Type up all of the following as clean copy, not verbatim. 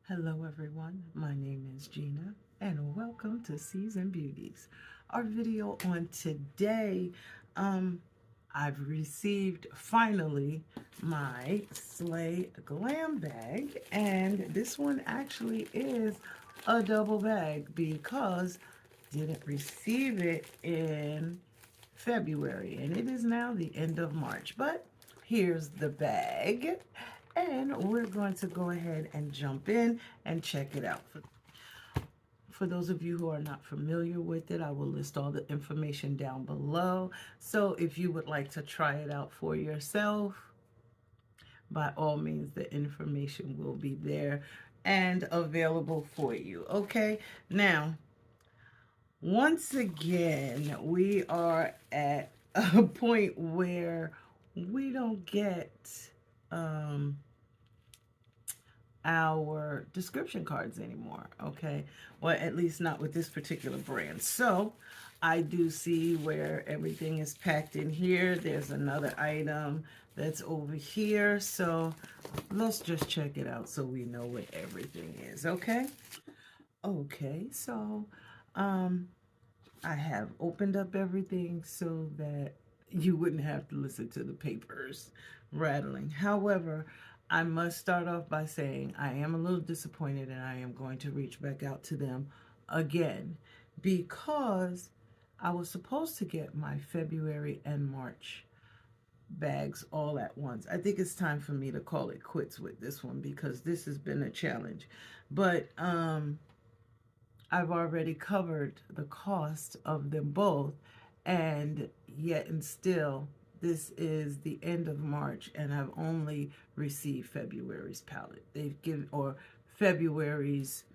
Hello everyone, my name is Gina and welcome to Season Beauties. Our video on today, I've received finally my Slay Glam bag, and this one actually is a double bag because didn't receive it in February and it is now the end of March, but here's the bag. And we're going to go ahead and jump in and check it out. For those of you who are not familiar with it, I will list all the information down below. So if you would like to try it out for yourself, by all means, the information will be there and available for you. Okay, now, once again, we are at a point where we don't get our description cards anymore, okay? Well, at least not with this particular brand. So I do see where everything is packed in here. There's another item that's over here. So let's just check it out so we know what everything is, okay? Okay, so I have opened up everything so that you wouldn't have to listen to the papers rattling. However, I must start off by saying I am a little disappointed and I am going to reach back out to them again because I was supposed to get my February and March bags all at once. I think it's time for me to call it quits with this one because this has been a challenge. But I've already covered the cost of them both, and yet and still this is the end of March and I've only received February's palette. They've given, or February's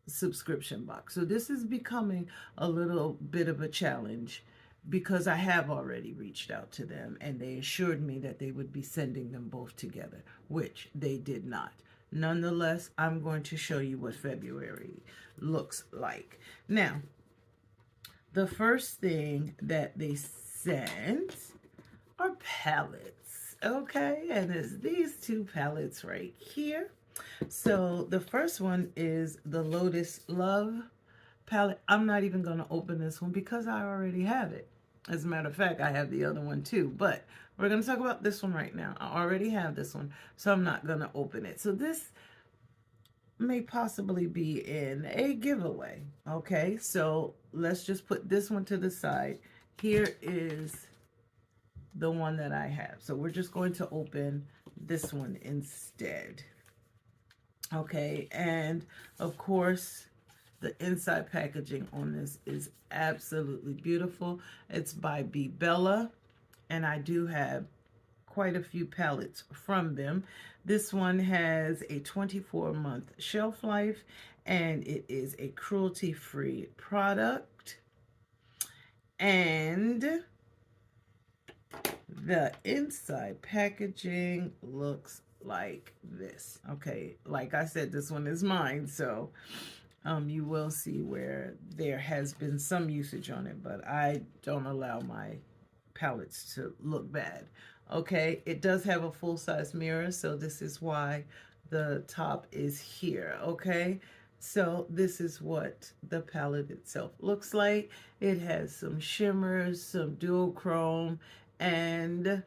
subscription box. So this is becoming a little bit of a challenge because I have already reached out to them and they assured me that they would be sending them both together, which they did not. Nonetheless, I'm going to show you what February looks like. Now, the first thing that they sent are palettes, okay? And it's these two palettes right here. So the first one is the Lotus Love palette. I'm not even going to open this one because I already have it. As a matter of fact, I have the other one too, but we're going to talk about this one right now. I already have this one, so I'm not going to open it. So this may possibly be in a giveaway, okay? So let's just put this one to the side. Here is the one that I have. So we're just going to open this one instead. Okay, and of course, the inside packaging on this is absolutely beautiful. It's by Be Bella, and I do have quite a few palettes from them. This one has a 24-month shelf life, and it is a cruelty-free product. And the inside packaging looks like this. Okay, like I said, this one is mine, so you will see where there has been some usage on it, but I don't allow my palettes to look bad. Okay, it does have a full-size mirror, so this is why the top is here. Okay, so this is what the palette itself looks like. It has some shimmers, some duochrome, and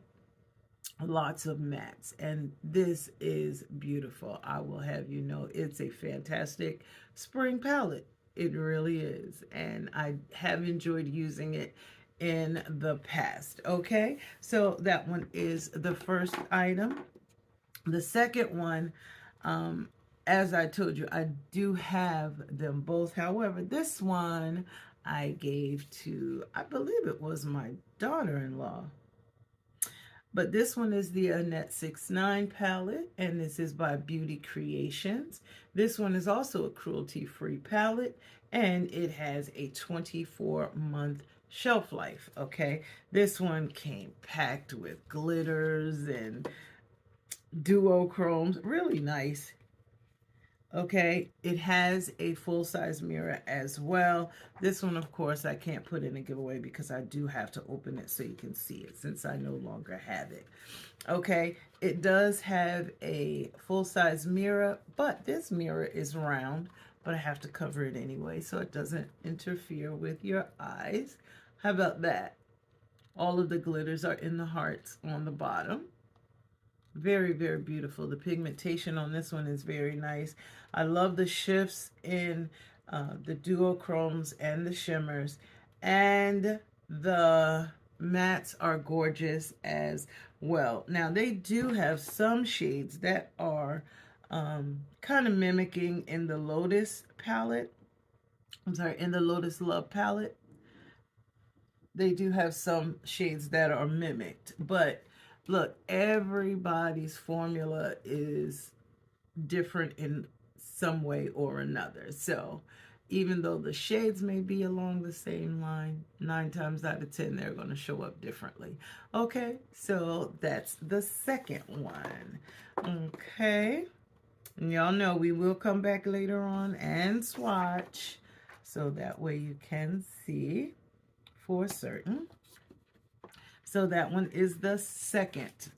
lots of mattes, and this is beautiful. I will have you know it's a fantastic spring palette. It really is, and I have enjoyed using it in the past. Okay, so that one is the first item. The second one, as I told you, I do have them both. However, this one I gave to, I believe it was my daughter-in-law. But this one is the Annette 69 palette, and this is by Beauty Creations. This one is also a cruelty-free palette, and it has a 24-month shelf life, okay? This one came packed with glitters and duochromes, really nice. Okay, it has a full-size mirror as well. This one, of course, I can't put in a giveaway because I do have to open it so you can see it since I no longer have it. Okay, it does have a full-size mirror, but this mirror is round, but I have to cover it anyway so it doesn't interfere with your eyes. How about that? All of the glitters are in the hearts on the bottom. Very, very beautiful. The pigmentation on this one is very nice. I love the shifts in the duochromes and the shimmers. And the mattes are gorgeous as well. Now, they do have some shades that are kind of mimicking in the Lotus palette. I'm sorry, in the Lotus Love palette. They do have some shades that are mimicked, but look, everybody's formula is different in some way or another. So even though the shades may be along the same line, 9 times out of 10 they're going to show up differently. Okay, so that's the second one. Okay, and y'all know we will come back later on and swatch so that way you can see for certain. So that one is the second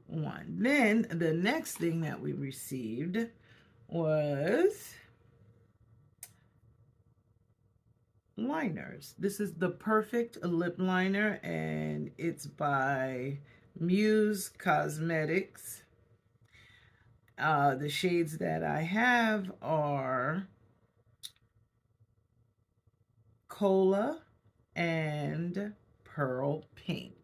one. Then the next thing that we received was liners. This is the Perfect Lip Liner, and it's by Muse Cosmetics. The shades that I have are Cola and Pearl Pink.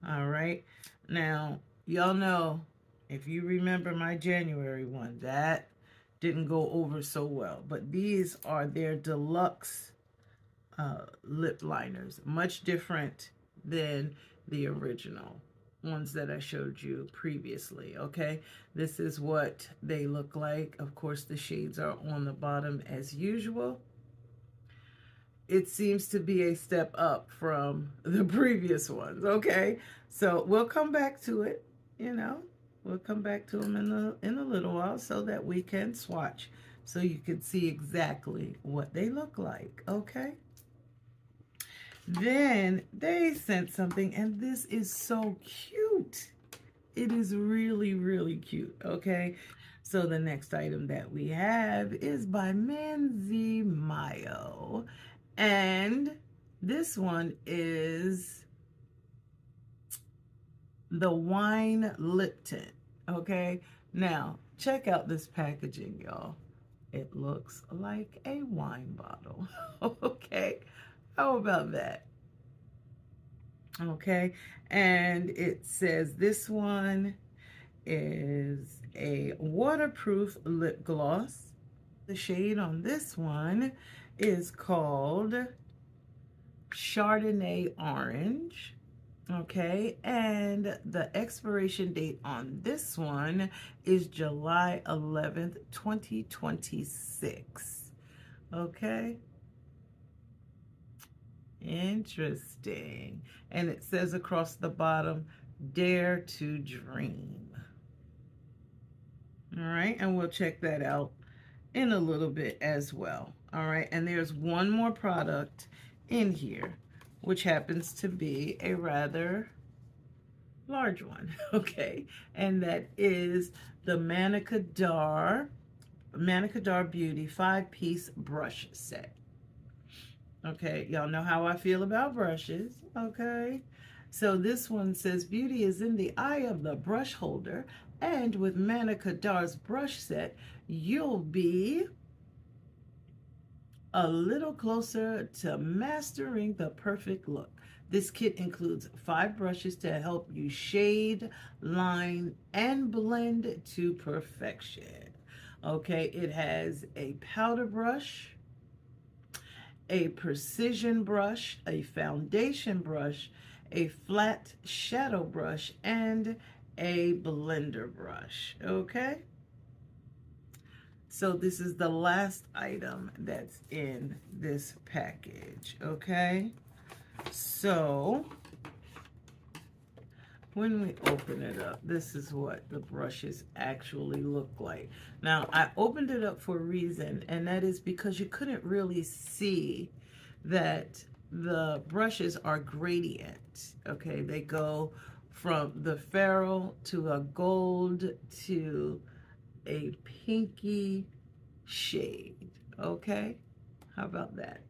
All right. Now, y'all know, if you remember my January one, that didn't go over so well. But these are their deluxe lip liners. Much different than the original ones that I showed you previously. Okay. This is what they look like. Of course, the shades are on the bottom as usual. It seems to be a step up from the previous ones. Okay, so we'll come back to it. You know, we'll come back to them in a little while so that we can swatch, so you can see exactly what they look like. Okay. Then they sent something, and this is so cute. It is really, really cute. Okay. So the next item that we have is by Manzi Mayo. And this one is the Wine Lip Tint. Okay, now check out this packaging, y'all. It looks like a wine bottle. Okay, how about that? Okay, and it says this one is a waterproof lip gloss. The shade on this one is called Chardonnay Orange. Okay, and the expiration date on this one is July 11th, 2026. Okay, interesting. And it says across the bottom, Dare to Dream. All right, and we'll check that out in a little bit as well. All right, and there's one more product in here, which happens to be a rather large one. Okay, and that is the Manica Dar Beauty 5-piece brush set. Okay, y'all know how I feel about brushes. Okay, so this one says beauty is in the eye of the brush holder, and with Manica Dar's brush set you'll be a little closer to mastering the perfect look. This kit includes 5 brushes to help you shade, line, and blend to perfection. Okay, it has a powder brush, a precision brush, a foundation brush, a flat shadow brush, and a blender brush. Okay, so this is the last item that's in this package. Okay, so when we open it up, this is what the brushes actually look like. Now, I opened it up for a reason, and that is because you couldn't really see that the brushes are gradient. Okay, they go from the feral to a gold to a pinky shade. Okay, how about that?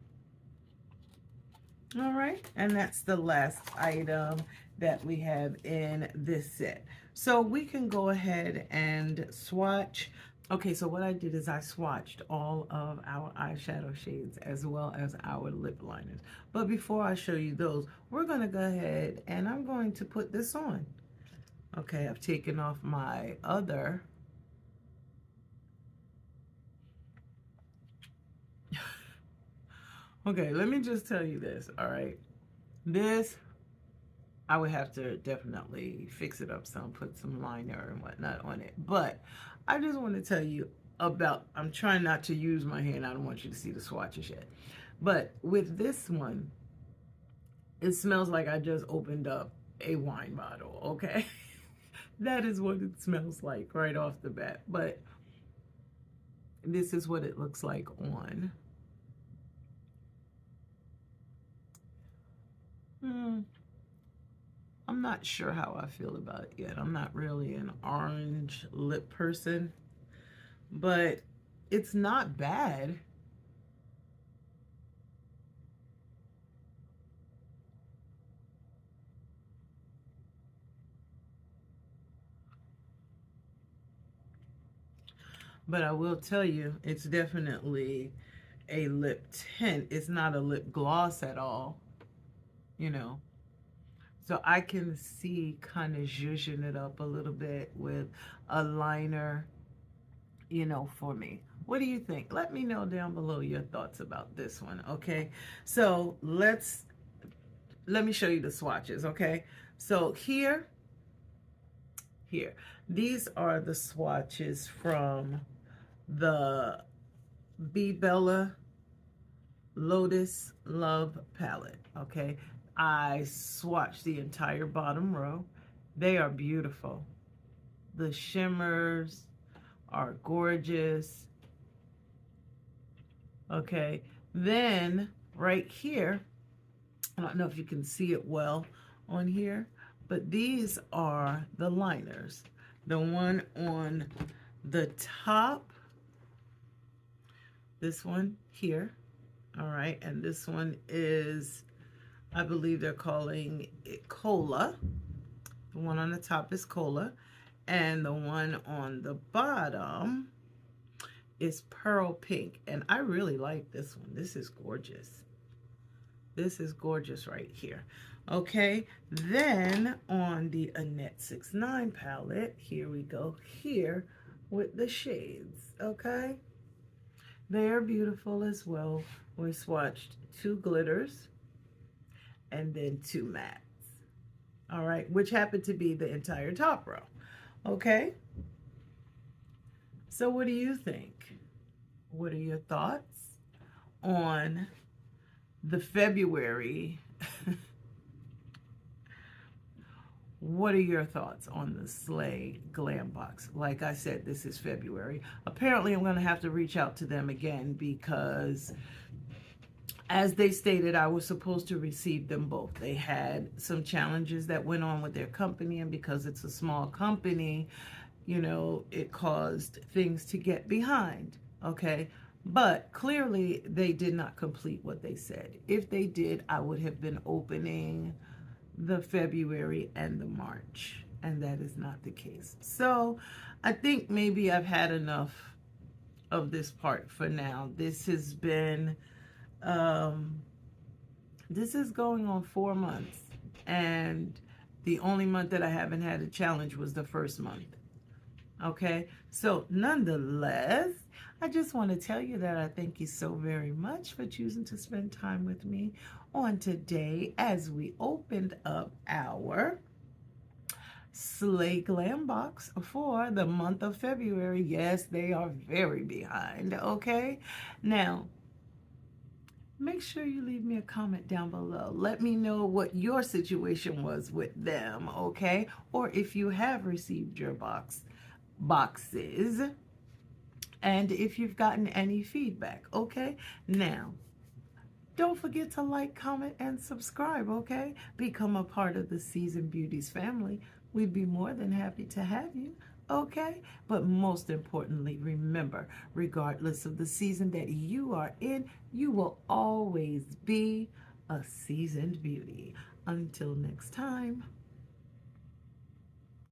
All right, and that's the last item that we have in this set. So we can go ahead and swatch. Okay, so what I did is I swatched all of our eyeshadow shades as well as our lip liners. But before I show you those, we're gonna go ahead and I'm going to put this on. Okay, I've taken off my other okay, let me just tell you this, all right? This, I would have to definitely fix it up some, put some liner and whatnot on it. But I just want to tell you about, I'm trying not to use my hand. I don't want you to see the swatches yet. But with this one, it smells like I just opened up a wine bottle, okay? That is what it smells like right off the bat. But this is what it looks like on. I'm not sure how I feel about it yet. I'm not really an orange lip person, but it's not bad. But I will tell you, it's definitely a lip tint. It's not a lip gloss at all, you know. So I can see kind of zhuzhing it up a little bit with a liner, you know, for me. What do you think? Let me know down below your thoughts about this one, okay? So let me show you the swatches, okay? So here, these are the swatches from the Be Bella Lotus Love palette, okay? I swatched the entire bottom row. They are beautiful. The shimmers are gorgeous. Okay, then right here, I don't know if you can see it well on here, but these are the liners. The one on the top, this one here, all right, and this one is, I believe they're calling it Cola. The one on the top is Cola, and the one on the bottom is Pearl Pink, and I really like this one. This is gorgeous. This is gorgeous right here. Okay, then on the Annette 69 palette, here we go here with the shades, okay? They're beautiful as well. We swatched 2 glitters and then 2 mattes, all right, which happened to be the entire top row, okay? So what do you think? What are your thoughts on the February? What are your thoughts on the Slay Glam Box? Like I said, this is February. Apparently, I'm going to have to reach out to them again because, as they stated, I was supposed to receive them both. They had some challenges that went on with their company, and because it's a small company, you know, it caused things to get behind, okay? But clearly, they did not complete what they said. If they did, I would have been opening the February and the March, and that is not the case. So I think maybe I've had enough of this part for now. This has been, this is going on 4 months, and the only month that I haven't had a challenge was the first month. Okay, so nonetheless, I just want to tell you that I thank you so very much for choosing to spend time with me on today as we opened up our Slay Glam Box for the month of February. Yes, they are very behind, okay? Now, make sure you leave me a comment down below. Let me know what your situation was with them, okay? Or if you have received your boxes, and if you've gotten any feedback, okay? Now, don't forget to like, comment, and subscribe, okay? Become a part of the Seasoned Beauties family. We'd be more than happy to have you, okay? But most importantly, remember, regardless of the season that you are in, you will always be a seasoned beauty. Until next time.